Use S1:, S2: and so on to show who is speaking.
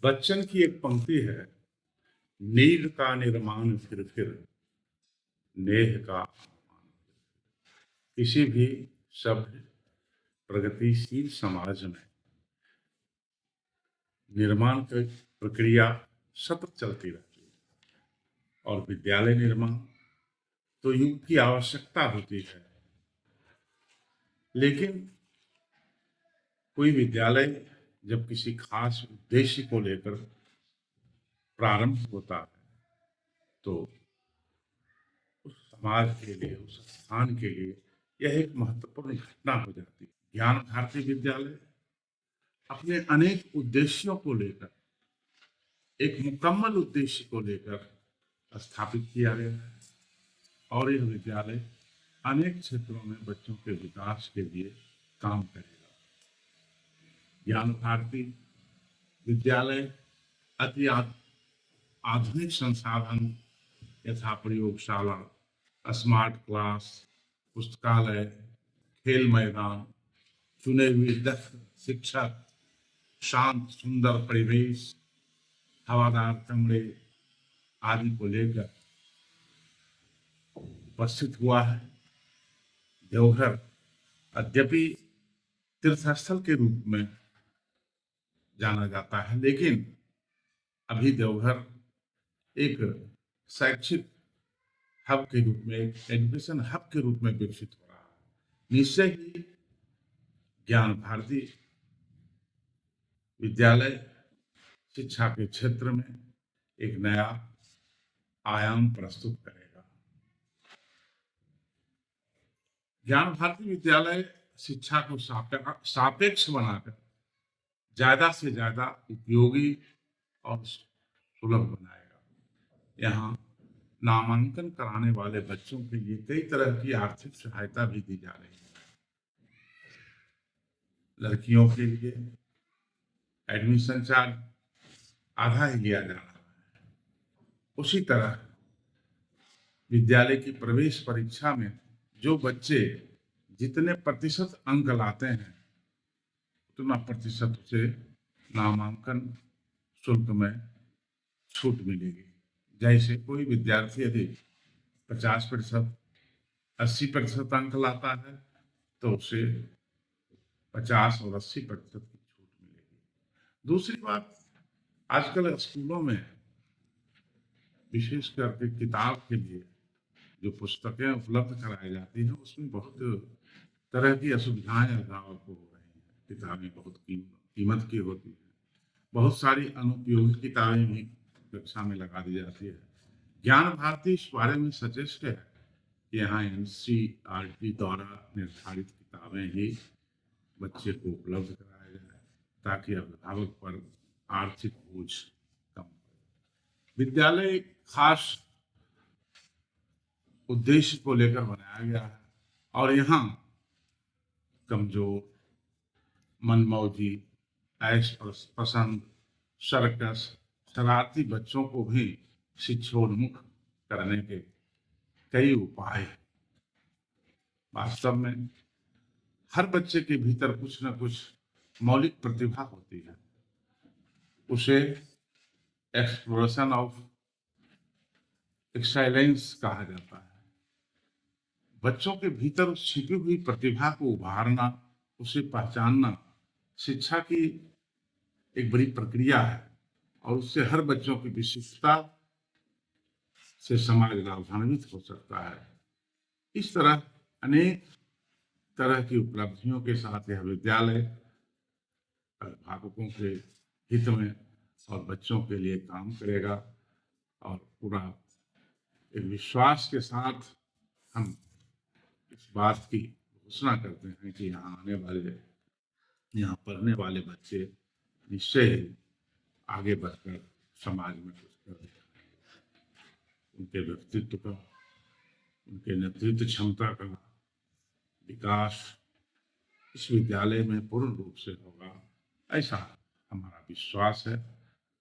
S1: बच्चन की एक पंक्ति है, नीर का निर्माण फिर नेह का। किसी भी सभ्य प्रगतिशील समाज में निर्माण की प्रक्रिया सतत चलती रहती है और विद्यालय निर्माण तो युग की आवश्यकता होती है। लेकिन कोई विद्यालय जब किसी खास उद्देश्य को लेकर प्रारंभ होता है तो उस समाज के लिए, उस स्थान के लिए यह एक महत्वपूर्ण घटना हो जाती है। ज्ञान भारती विद्यालय अपने अनेक उद्देश्यों को लेकर, एक मुकम्मल उद्देश्य को लेकर स्थापित किया गया है और यह विद्यालय अनेक क्षेत्रों में बच्चों के विकास के लिए काम करेगा। ज्ञान भारती विद्यालय अति आधुनिक संसाधन यथा प्रयोगशाला, स्मार्ट क्लास, पुस्तकालय, खेल मैदान, चुने हुए दक्ष शिक्षक, शांत सुंदर परिवेश, हवादार कमरे आदि को लेकर उपस्थित हुआ है। देवघर यद्यपि तीर्थस्थल के रूप में जाना जाता है, लेकिन अभी देवघर एक शैक्षिक हब के रूप में, एक एजुकेशन हब के रूप में विकसित हो रहा है। निश्चय ही ज्ञान भारती विद्यालय शिक्षा के क्षेत्र में एक नया आयाम प्रस्तुत करेगा। ज्ञान भारती विद्यालय शिक्षा को सापेक्ष बनाकर ज्यादा से ज्यादा उपयोगी और सुलभ बनाएगा। यहाँ नामांकन कराने वाले बच्चों के लिए कई तरह की आर्थिक सहायता भी दी जा रही है। लड़कियों के लिए एडमिशन चार्ज आधा ही लिया जा रहा है। उसी तरह विद्यालय की प्रवेश परीक्षा में जो बच्चे जितने प्रतिशत अंक लाते हैं उतना प्रतिशत से नामांकन शुल्क में छूट मिलेगी। जैसे कोई विद्यार्थी यदि 50%, 80% अंक लाता है तो उसे 50 और 80% की छूट मिलेगी। दूसरी बात, आजकल स्कूलों में विशेष करके किताब के लिए जो पुस्तकें उपलब्ध कराई जाती हैं उसमें बहुत तरह की असुविधाएं अभिभावक को हो रही हैं। किताबें बहुत कीमत की होती है, बहुत सारी अनुपयोगी किताबें भी कक्षा में लगा दी जाती है। ज्ञान भारती इस बारे में सचेष्ट है कि यहाँ NCERT द्वारा निर्धारित किताबें ही बच्चे को उपलब्ध कराया जाए ताकि अभिभावक पर आर्थिक बोझ कम हो। विद्यालय खास उद्देश्य को लेकर बनाया गया है और यहाँ कमजोर, मनमौजी, ऐश पसंद, सर्कस, शरारती बच्चों को भी शिक्षोन्मुख करने के कई उपाय हैं। वास्तव में हर बच्चे के भीतर कुछ न कुछ मौलिक प्रतिभा होती है। उसे एक्सप्लोरेशन ऑफ एक्सेलेंस कहा जाता है। बच्चों के भीतर उस छिपी हुई प्रतिभा को उभारना, उसे पहचानना शिक्षा की एक बड़ी प्रक्रिया है और उससे हर बच्चों की विशिष्टता से समाज लाभान्वित हो सकता है। इस तरह अनेक तरह की उपलब्धियों के साथ यह विद्यालय अभिभावकों के हित में और बच्चों के लिए काम करेगा और पूरा एक विश्वास के साथ हम इस बात की घोषणा करते हैं कि यहाँ पढ़ने वाले बच्चे निश्चय ही आगे बढ़कर समाज में कुछ कर दिखाएंगे। उनके व्यक्तित्व का, उनके नेतृत्व क्षमता का विकास इस विद्यालय में पूर्ण रूप से होगा, ऐसा हमारा विश्वास है।